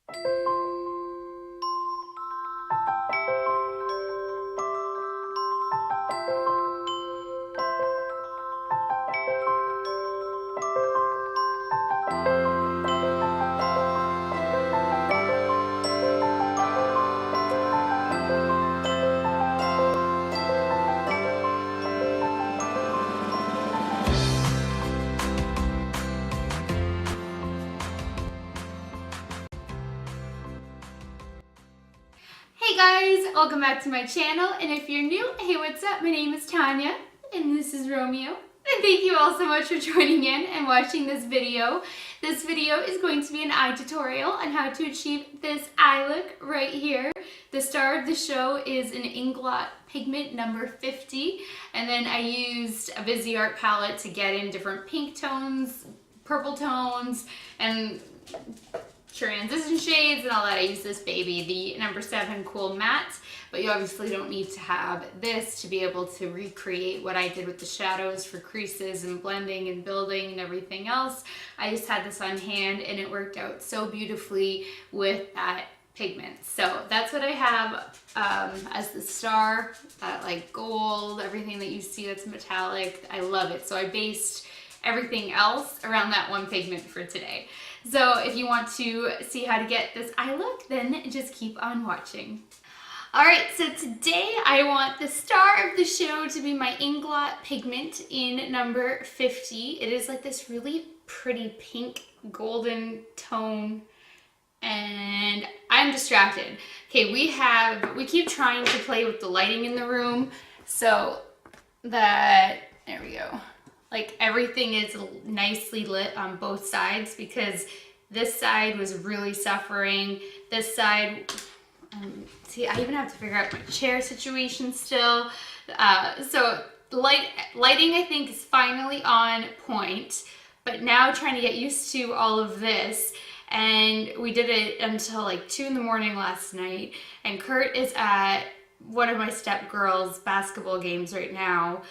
Hey guys, welcome back to my channel, and if you're new, hey, what's up? My name is Tanya and this is Romeo, and thank you all so much for joining in and watching this video. This video is going to be an eye tutorial on how to achieve this eye look right here. The star of the show is an Inglot pigment number 50, and then I used a Viseart palette to get in different pink tones, purple tones, and transition shades and all that. I use this baby, the number 7 Cool Matte, but you obviously don't need to have this to be able to recreate what I did with the shadows for creases and blending and building and everything else. I just had this on hand and it worked out so beautifully with that pigment. So that's what I have as the star, that like gold, everything that you see that's metallic. I love it. So I based everything else around that one pigment for today. So if you want to see how to get this eye look, then just keep on watching. Alright, so today I want the star of the show to be my Inglot pigment in number 50. It is like this really pretty pink golden tone, and I'm distracted. Okay, we keep trying to play with the lighting in the room so that, there we go. Like everything is nicely lit on both sides, because this side was really suffering. This side, see, I even have to figure out my chair situation still. So lighting I think is finally on point, but now trying to get used to all of this. And we did it until like 2 in the morning last night, and Kurt is at one of my stepgirls' basketball games right now.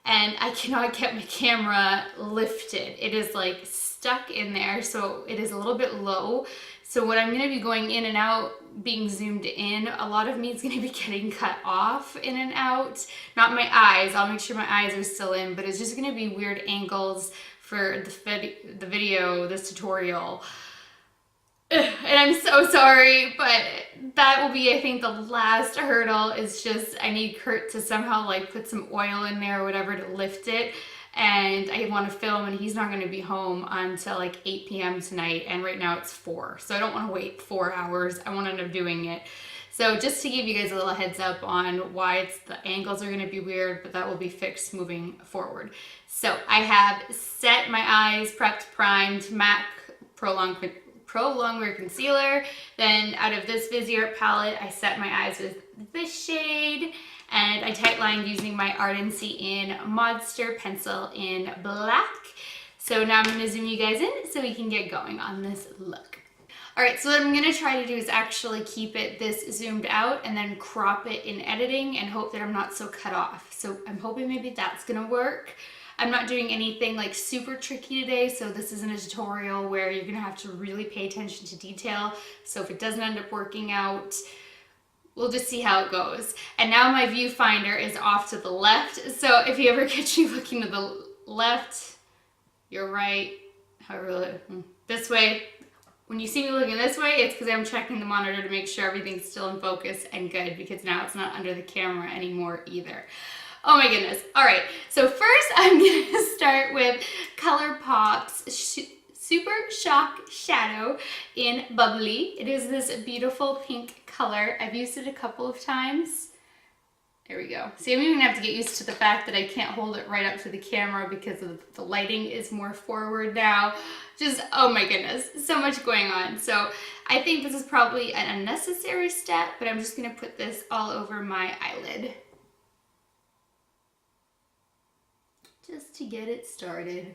And I cannot get my camera lifted. It is like stuck in there, so it is a little bit low. So when I'm going to be going in and out, being zoomed in, a lot of me is going to be getting cut off in and out. Not my eyes, I'll make sure my eyes are still in, but it's just going to be weird angles for the video, this tutorial. And I'm so sorry, but that will be, I think, the last hurdle. Is just I need Kurt to somehow like put some oil in there or whatever to lift it, and I want to film, and he's not going to be home until like 8 p.m. tonight, and right now it's 4, so I don't want to wait 4 hours. I want to end up doing it. So just to give you guys a little heads up on why the angles are going to be weird, but that will be fixed moving forward. So I have set my eyes, prepped, primed, MAC Pro Longwear Concealer. Then out of this Viseart palette, I set my eyes with this shade, and I tightlined using my Ardency in Modster pencil in black. So now I'm going to zoom you guys in so we can get going on this look. Alright, so what I'm going to try to do is actually keep it this zoomed out and then crop it in editing and hope that I'm not so cut off. So I'm hoping maybe that's going to work. I'm not doing anything like super tricky today, so this isn't a tutorial where you're gonna have to really pay attention to detail. So if it doesn't end up working out, we'll just see how it goes. And now my viewfinder is off to the left, so if you ever catch me looking to the left, you're right, however, this way. When you see me looking this way, it's because I'm checking the monitor to make sure everything's still in focus and good, because now it's not under the camera anymore either. Oh my goodness. All right, so first I'm going to start with ColourPop's Super Shock Shadow in Bubbly. It is this beautiful pink color. I've used it a couple of times. There we go. See, I'm even going to have to get used to the fact that I can't hold it right up to the camera because of the lighting is more forward now. Just, oh my goodness, so much going on. So I think this is probably an unnecessary step, but I'm just going to put this all over my eyelid, just to get it started.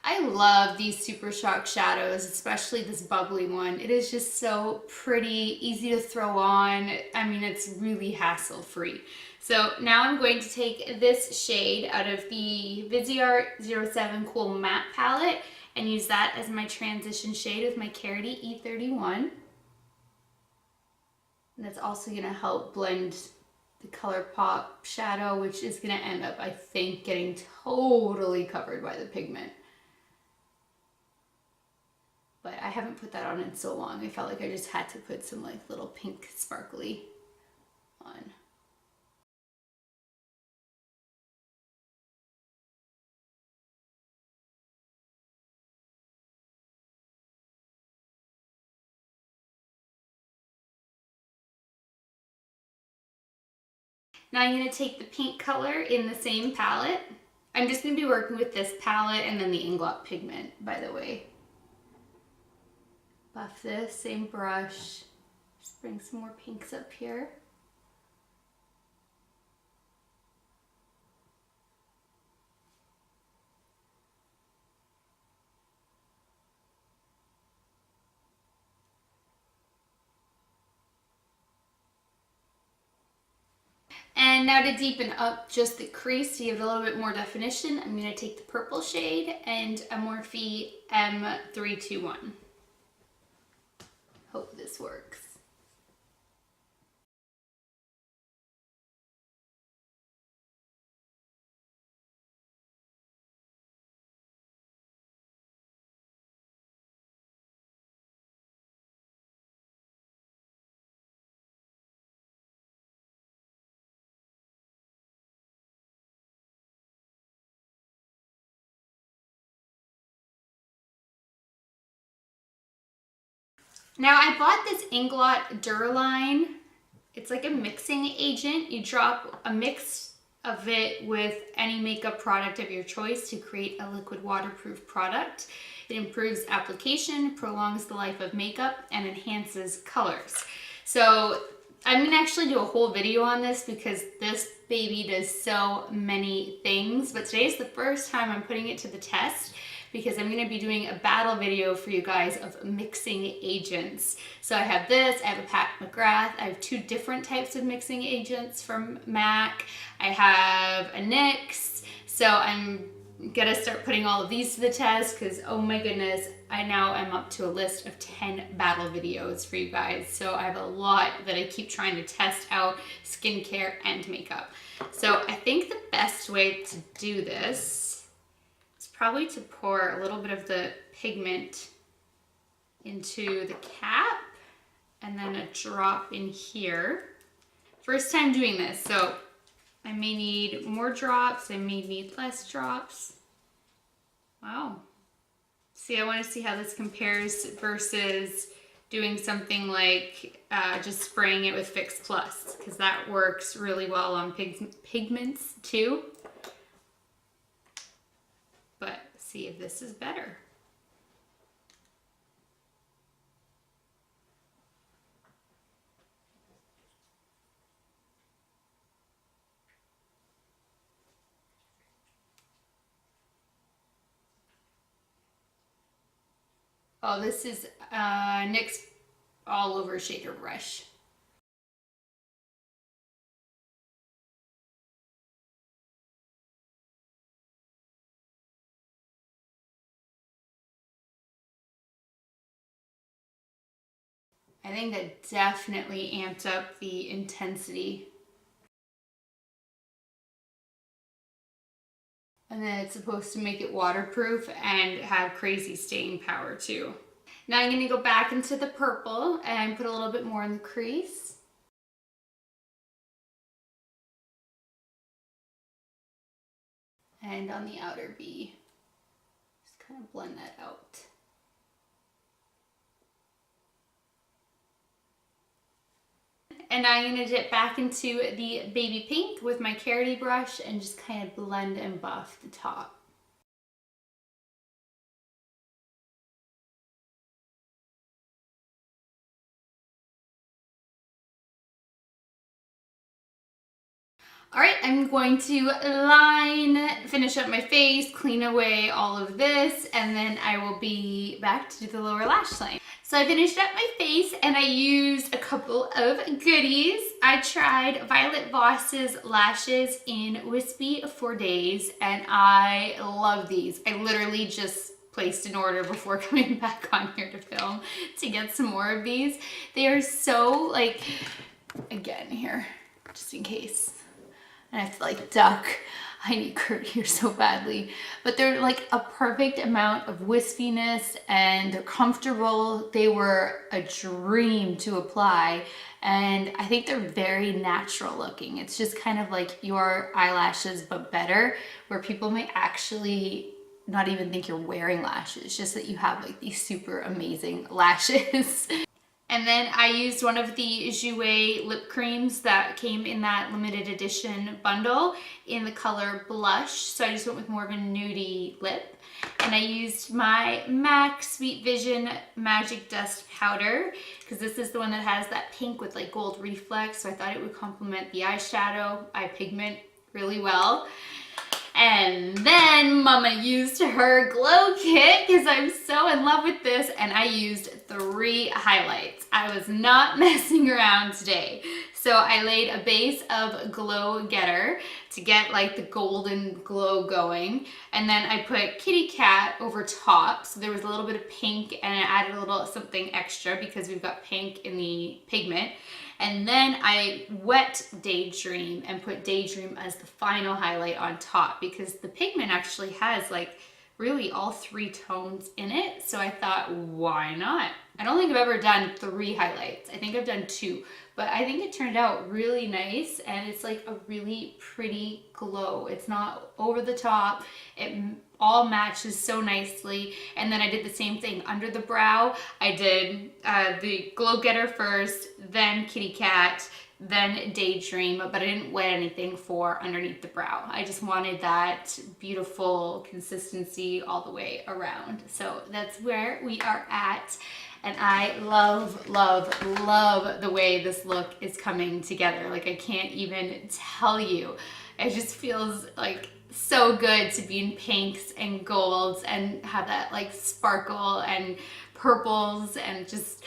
I love these Super Shock shadows, especially this bubbly one. It is just so pretty, easy to throw on. I mean, it's really hassle-free. So now I'm going to take this shade out of the Viseart 07 Cool Matte Palette and use that as my transition shade with my Carroty E31. And that's also gonna help blend the ColourPop shadow, which is gonna end up, I think, getting totally covered by the pigment. But I haven't put that on in so long. I felt like I just had to put some like little pink sparkly on. Now I'm going to take the pink color in the same palette. I'm just going to be working with this palette and then the Inglot pigment, by the way. Buff this, same brush. Just bring some more pinks up here. And now to deepen up just the crease to give it a little bit more definition, I'm going to take the purple shade and a Morphe M321. Hope this works. Now I bought this Inglot Duraline. It's like a mixing agent. You drop a mix of it with any makeup product of your choice to create a liquid waterproof product. It improves application, prolongs the life of makeup, and enhances colors. So I'm gonna actually do a whole video on this because this baby does so many things, but today's the first time I'm putting it to the test because I'm gonna be doing a battle video for you guys of mixing agents. So I have this, I have a Pat McGrath, I have 2 different types of mixing agents from MAC, I have a NYX, so I'm gonna start putting all of these to the test because oh my goodness, I now am up to a list of 10 battle videos for you guys. So I have a lot that I keep trying to test out, skincare and makeup. So I think the best way to do this probably to pour a little bit of the pigment into the cap and then a drop in here. First time doing this, so I may need more drops, I may need less drops. Wow. See, I want to see how this compares versus doing something like just spraying it with Fix Plus, because that works really well on pigments too. But see if this is better. Oh, this is NYX All Over Shader Brush. I think that definitely amped up the intensity. And then it's supposed to make it waterproof and have crazy staying power too. Now I'm gonna go back into the purple and put a little bit more in the crease. And on the outer V. Just kind of blend that out. And now I'm going to dip back into the baby pink with my Carroty brush and just kind of blend and buff the top. All right, I'm going to finish up my face, clean away all of this, and then I will be back to do the lower lash line. So I finished up my face and I used a couple of goodies. I tried Violet Voss's lashes in Wispy 4 Days and I love these. I literally just placed an order before coming back on here to film to get some more of these. They are so like, again here, just in case. And I have to like duck. I need Kurt here so badly. But they're like a perfect amount of wispiness and they're comfortable. They were a dream to apply. And I think they're very natural looking. It's just kind of like your eyelashes, but better, where people may actually not even think you're wearing lashes, just that you have like these super amazing lashes. And then I used one of the Jouer lip creams that came in that limited edition bundle in the color Blush. So I just went with more of a nudie lip. And I used my MAC Sweet Vision Magic Dust Powder because this is the one that has that pink with like gold reflex. So I thought it would complement the eyeshadow, eye pigment really well. And then Mama used her glow kit because I'm so in love with this, and I used 3 highlights. I was not messing around today. So I laid a base of Glow Getter to get like the golden glow going. And then I put Kitty Cat over top. So there was a little bit of pink and I added a little something extra because we've got pink in the pigment. And then I wet Daydream and put Daydream as the final highlight on top because the pigment actually has like really all 3 tones in it. So I thought, why not? I don't think I've ever done 3 highlights. I think I've done 2, but I think it turned out really nice and it's like a really pretty glow. It's not over the top. It all matches so nicely. And then I did the same thing under the brow. I did the Glow Getter first, then Kitty Cat, then Daydream, but I didn't wet anything for underneath the brow. I just wanted that beautiful consistency all the way around. So that's where we are at. And I love, love, love the way this look is coming together. Like I can't even tell you. It just feels like so good to be in pinks and golds and have that like sparkle and purples and just,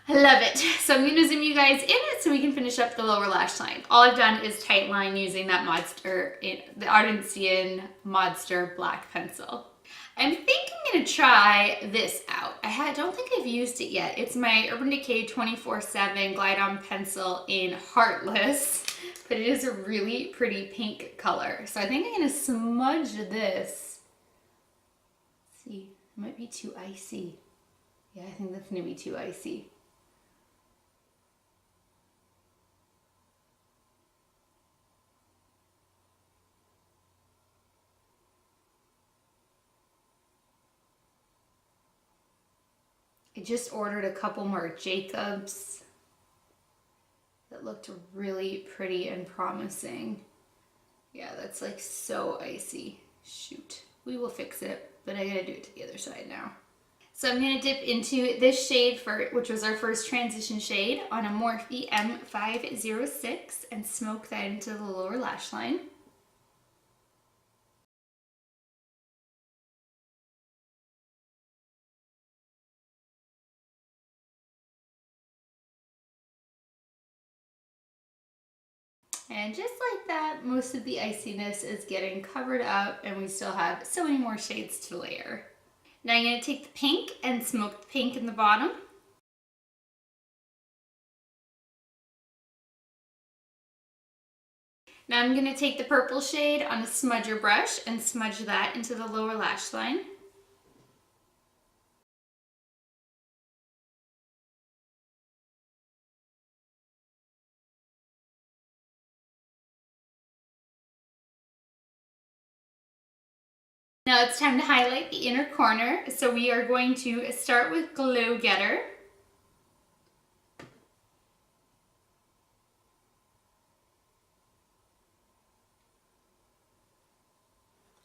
I love it. So I'm gonna zoom you guys in it so we can finish up the lower lash line. All I've done is tight line using that the Ardensian Modster black pencil. I think I'm gonna try this out. Don't think I've used it yet. It's my Urban Decay 24/7 Glide On Pencil in Heartless, but it is a really pretty pink color. So I think I'm gonna smudge this. Let's see, it might be too icy. Yeah, I think that's gonna be too icy. I just ordered a couple more Jacobs that looked really pretty and promising. Yeah, that's like so icy. Shoot, we will fix it, but I gotta do it to the other side now. So I'm gonna dip into this shade which was our first transition shade on a Morphe M506 and smoke that into the lower lash line. And just like that, most of the iciness is getting covered up and we still have so many more shades to layer. Now I'm going to take the pink and smoke the pink in the bottom. Now I'm going to take the purple shade on a smudger brush and smudge that into the lower lash line. Now it's time to highlight the inner corner. So we are going to start with Glow Getter.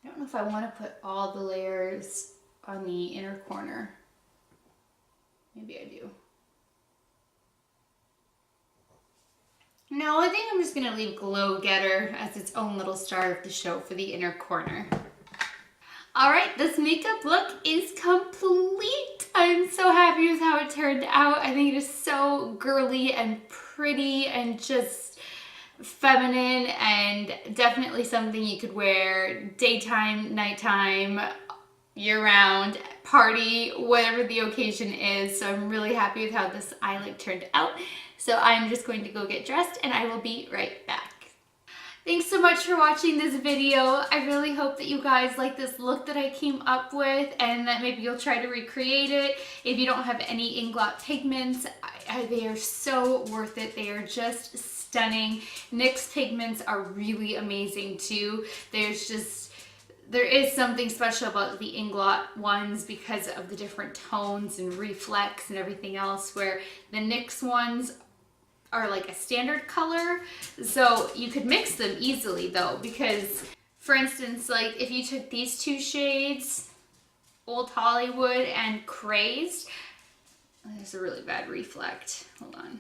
I don't know if I want to put all the layers on the inner corner. Maybe I do. No, I think I'm just gonna leave Glow Getter as its own little star of the show for the inner corner. Alright, this makeup look is complete. I'm so happy with how it turned out. I think it is so girly and pretty and just feminine, and definitely something you could wear daytime, nighttime, year-round, party, whatever the occasion is. So I'm really happy with how this eye look turned out. So I'm just going to go get dressed and I will be right back. Thanks so much for watching this video. I really hope that you guys like this look that I came up with and that maybe you'll try to recreate it. If you don't have any Inglot pigments, they are so worth it. They are just stunning. NYX pigments are really amazing too. There is something special about the Inglot ones because of the different tones and reflex and everything else, where the NYX ones are like a standard color. So you could mix them easily though, because for instance, like if you took these two shades, Old Hollywood and Crazed, there's a really bad reflect. Hold on.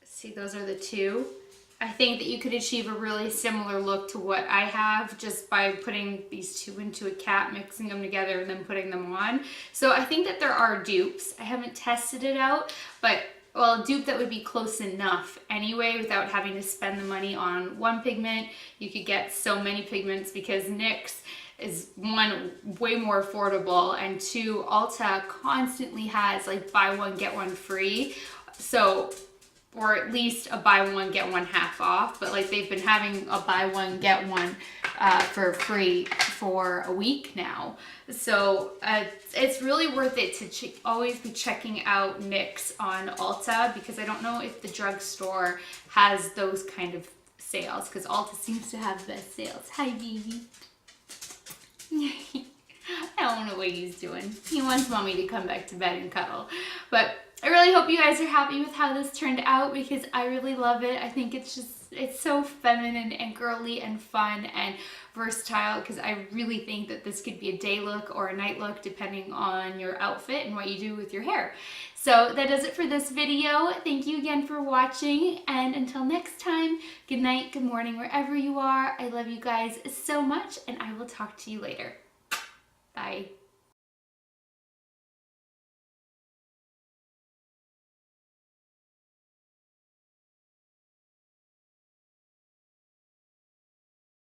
See, those are the two. I think that you could achieve a really similar look to what I have just by putting these two into a cap, mixing them together, and then putting them on. So I think that there are dupes. I haven't tested it out, but well, a dupe that would be close enough anyway without having to spend the money on one pigment. You could get so many pigments because NYX is one, way more affordable, and two, Ulta constantly has like buy one, get one free. So, or at least a buy one, get one half off, but like they've been having a buy one, get one for free for a week now. So it's really worth it to always be checking out NYX on Ulta, because I don't know if the drugstore has those kind of sales, because Ulta seems to have the best sales. Hi, baby. I don't know what he's doing. He wants mommy to come back to bed and cuddle. But I really hope you guys are happy with how this turned out, because I really love it. I think it's so feminine and girly and fun and versatile, because I really think that this could be a day look or a night look depending on your outfit and what you do with your hair. So that does it for this video. Thank you again for watching, and until next time, good night, good morning, wherever you are. I love you guys so much, and I will talk to you later. Bye.